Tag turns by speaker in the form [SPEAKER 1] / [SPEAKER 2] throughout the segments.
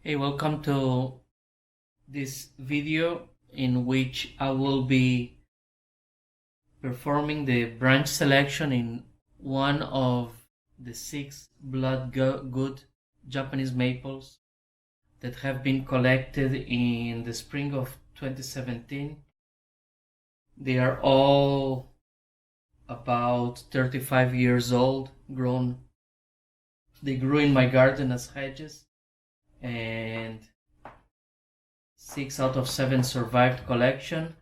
[SPEAKER 1] Hey, welcome to this video in which I will be performing the branch selection in one of the 6 bloodgood Japanese maples that have been collected in the spring of 2017. They are all about 35 years old, grown. They grew in my garden as hedges, and 6 out of 7 survived collection.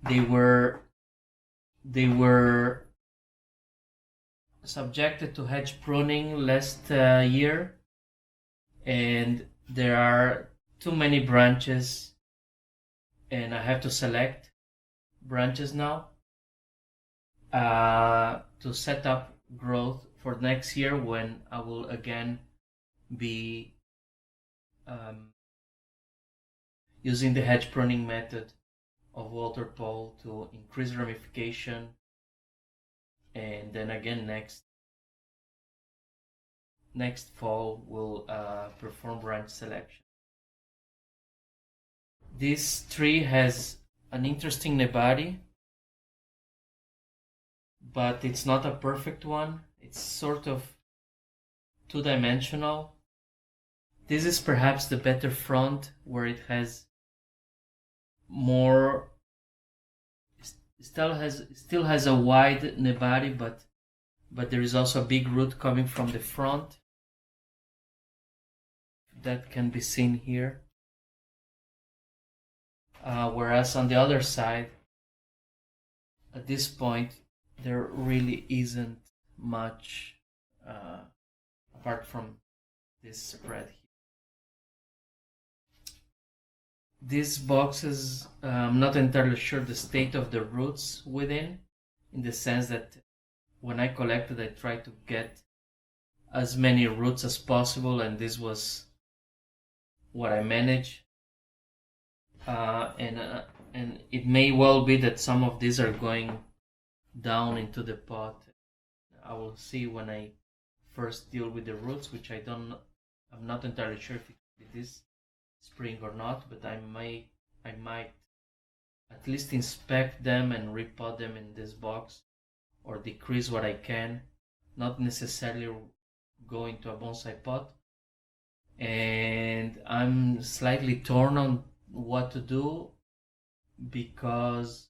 [SPEAKER 1] They were subjected to hedge pruning last year, and there are too many branches, and I have to select branches now to set up growth for next year, when I will again be using the hedge pruning method of Walter Pall to increase ramification, and then again next fall we'll perform branch selection. This tree has an interesting body, but it's not a perfect one. It's sort of two-dimensional. This is perhaps the better front, where it has more, still has a wide body, but there is also a big root coming from the front that can be seen here. Whereas on the other side, at this point, there really isn't much apart from this spread here. These boxes, I'm not entirely sure the state of the roots within, in the sense that when I collected, I tried to get as many roots as possible, and this was what I managed. And it may well be that some of these are going down into the pot. I will see when I first deal with the roots, which I'm not entirely sure if it is spring or not, but I might at least inspect them and repot them in this box, or decrease what I can, not necessarily go into a bonsai pot. And I'm slightly torn on what to do, because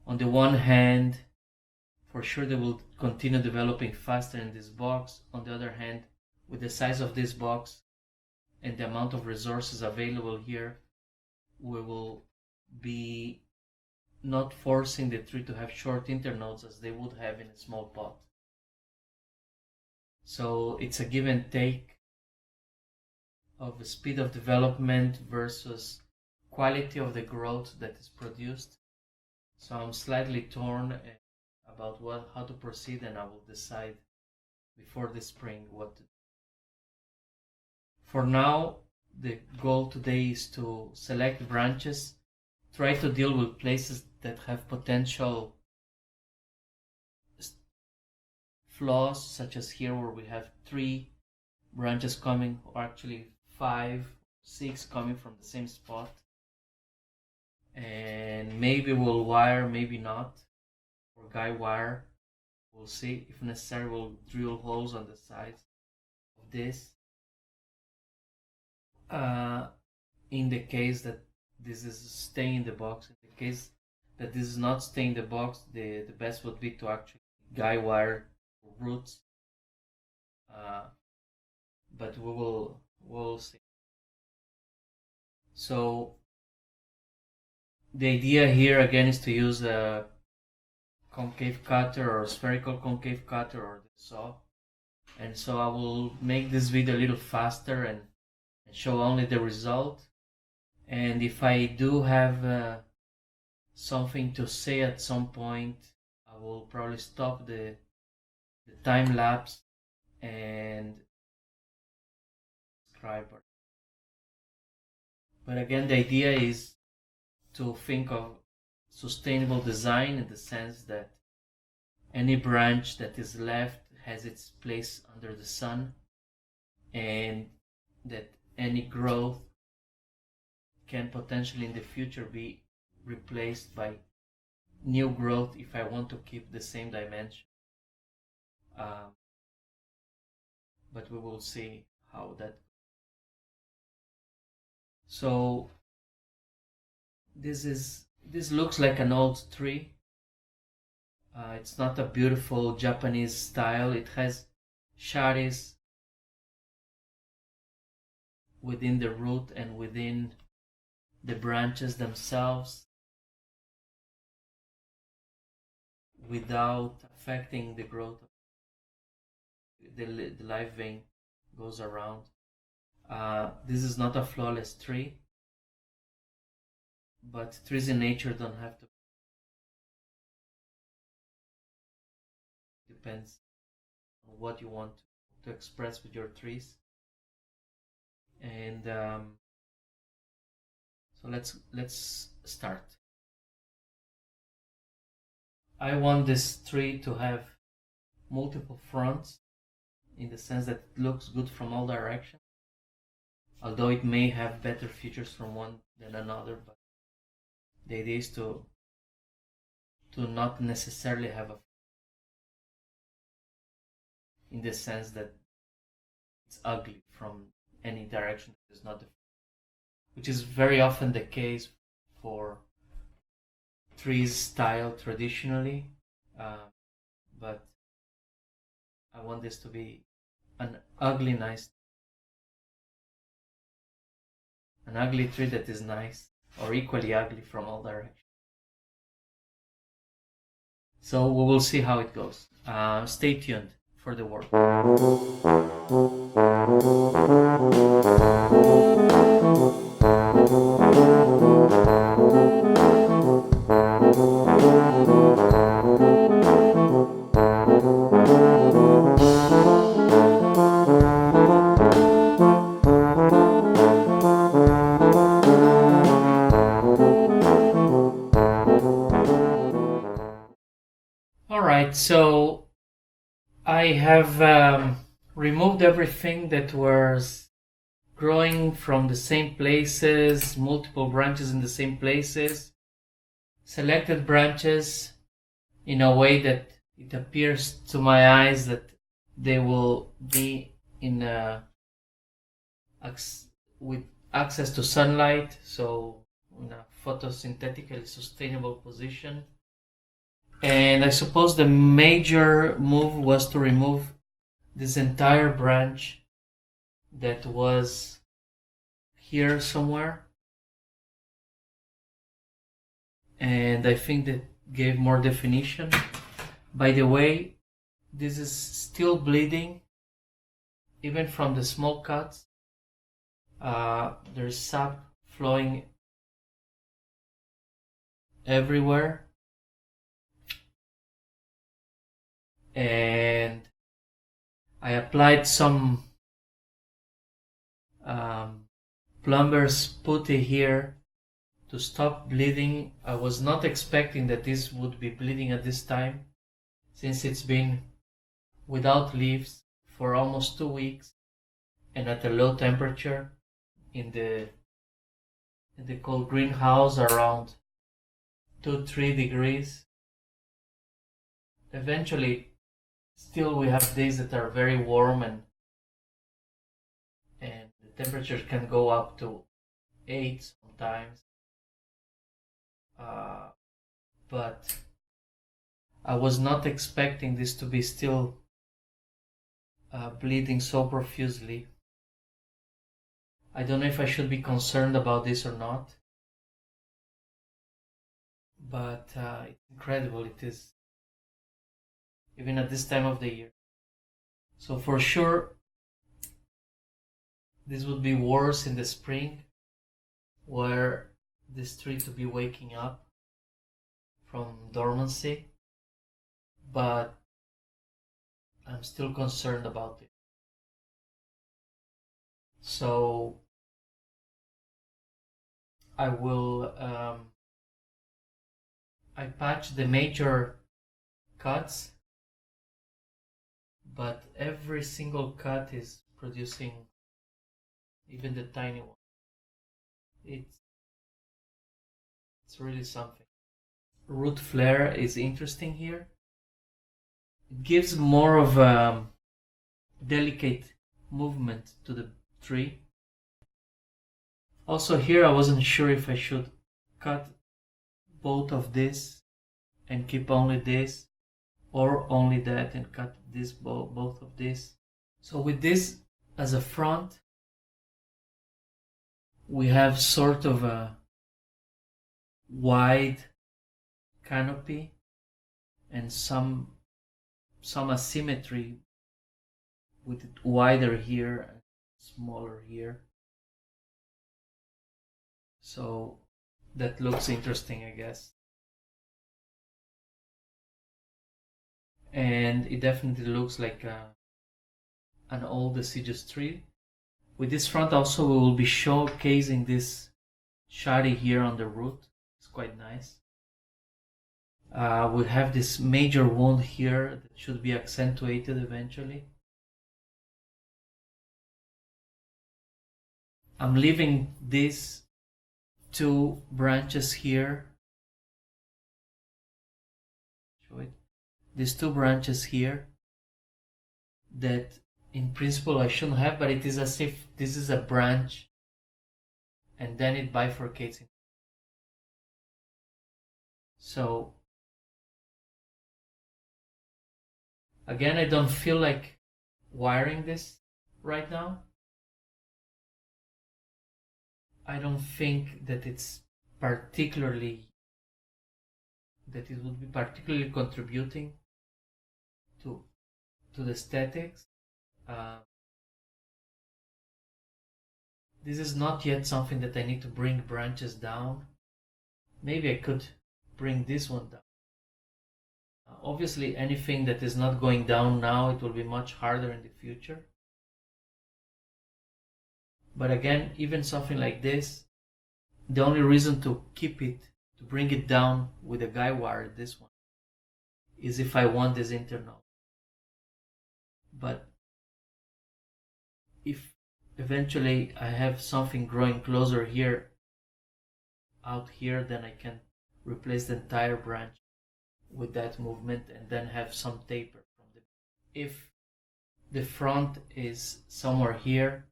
[SPEAKER 1] on the one hand, for sure they will continue developing faster in this box. On the other hand, with the size of this box and the amount of resources available here, we will be not forcing the tree to have short internodes as they would have in a small pot. So it's a give and take of the speed of development versus quality of the growth that is produced. So I'm slightly torn about how to proceed, and I will decide before the spring what to do. For now, the goal today is to select branches, try to deal with places that have potential flaws, such as here where we have 3 branches coming, or actually 5, 6 coming from the same spot. And maybe we'll wire, maybe not, or guy wire. We'll see. If necessary, we'll drill holes on the sides of this. In the case that this is staying in the box. In the case that this is not staying in the box, the best would be to actually guy wire roots. But we'll see. So the idea here again is to use a concave cutter or spherical concave cutter or the saw. And so I will make this video a little faster and show only the result. And if I do have something to say at some point, I will probably stop the time lapse and describe it. But again, the idea is to think of sustainable design in the sense that any branch that is left has its place under the sun, and that any growth can potentially in the future be replaced by new growth if I want to keep the same dimension. But we will see how that. So this looks like an old tree. It's not a beautiful Japanese style. It has sharis within the root and within the branches themselves without affecting the growth. The live vein goes around. This is not a flawless tree, but trees in nature don't have to. Depends on what you want to express with your trees. And so let's start. I want this tree to have multiple fronts in the sense that it looks good from all directions, although it may have better features from one than another, but the idea is to not necessarily have a, in the sense that it's ugly from any direction. It's not, which is very often the case for trees styled traditionally, but I want this to be an ugly tree that is nice, or equally ugly from all directions. So we will see how it goes. Stay tuned for the work. Alright, so I have removed everything that was growing from the same places, multiple branches in the same places, selected branches in a way that it appears to my eyes that they will be in with access to sunlight, so in a photosynthetically sustainable position. And I suppose the major move was to remove this entire branch that was here somewhere. And I think that gave more definition. By the way, this is still bleeding, even from the small cuts. There's sap flowing everywhere. And I applied some plumber's putty here to stop bleeding. I was not expecting that this would be bleeding at this time, since it's been without leaves for almost 2 weeks and at a low temperature in the cold greenhouse around 2-3 degrees. Eventually, still we have days that are very warm and the temperature can go up to 8 sometimes. But I was not expecting this to be still bleeding so profusely. I don't know if I should be concerned about this or not, but it's incredible. It is, even at this time of the year. So for sure, this would be worse in the spring, where this tree to be waking up from dormancy, but I'm still concerned about it. So I will I patch the major cuts, but every single cut is producing even the tiny one. It's really something. Root flare is interesting here. It gives more of a delicate movement to the tree. Also here I wasn't sure if I should cut both of this and keep only this, or only that and cut this both of this. So with this as a front, we have sort of a wide canopy and some asymmetry with it wider here and smaller here. So that looks interesting, I guess. And it definitely looks like an old deciduous tree. With this front also we will be showcasing this shadi here on the root. It's quite nice. We have this major wound here that should be accentuated eventually. I'm leaving these two branches here. Show it. These two branches here that in principle I shouldn't have, but it is as if this is a branch and then it bifurcates. So again, I don't feel like wiring this right now. I don't think that it's particularly, that it would be particularly contributing to the aesthetics. This is not yet something that I need to bring branches down. Maybe I could bring this one down. Obviously, anything that is not going down now, it will be much harder in the future. But again, even something like this, the only reason to keep it, to bring it down with a guy wire, this one, is if I want this internal. But if eventually I have something growing closer here, out here, then I can replace the entire branch with that movement and then have some taper from the. If the front is somewhere here,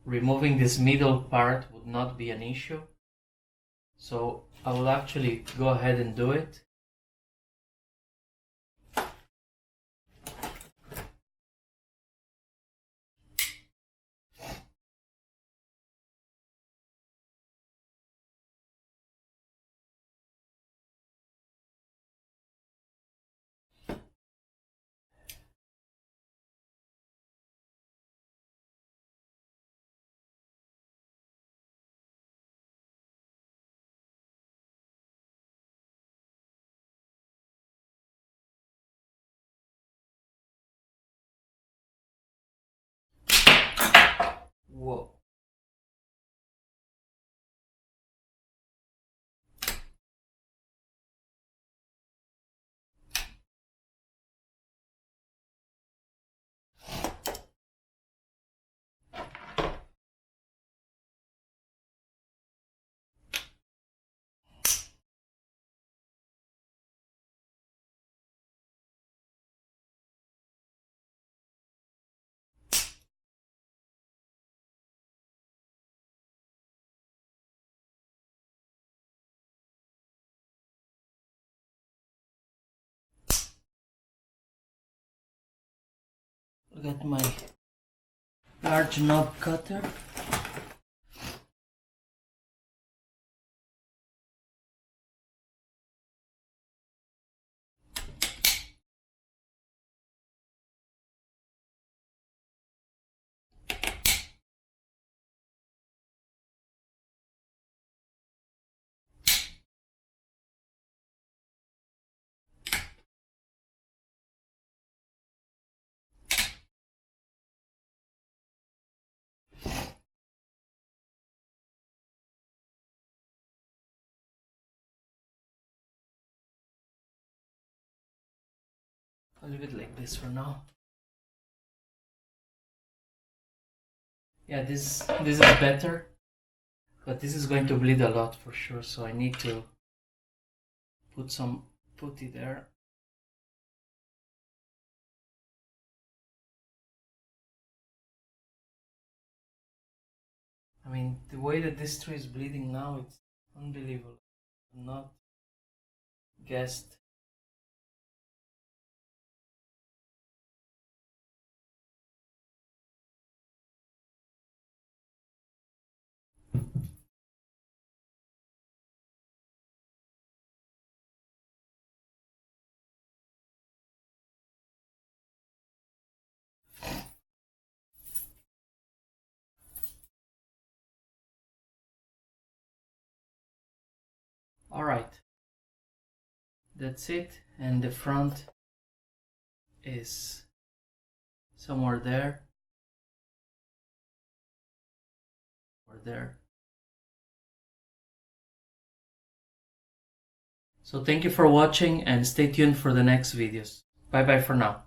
[SPEAKER 1] removing this middle part would not be an issue. So I will actually go ahead and do it. Whoa. Look at my large knob cutter. I'll leave it like this for now. Yeah, this is better, but this is going to bleed a lot for sure, so I need to put some putty there. I mean, the way that this tree is bleeding now, it's unbelievable. I'm not guessed. All right, that's it, and the front is somewhere there or there. So thank you for watching and stay tuned for the next videos. Bye bye for now.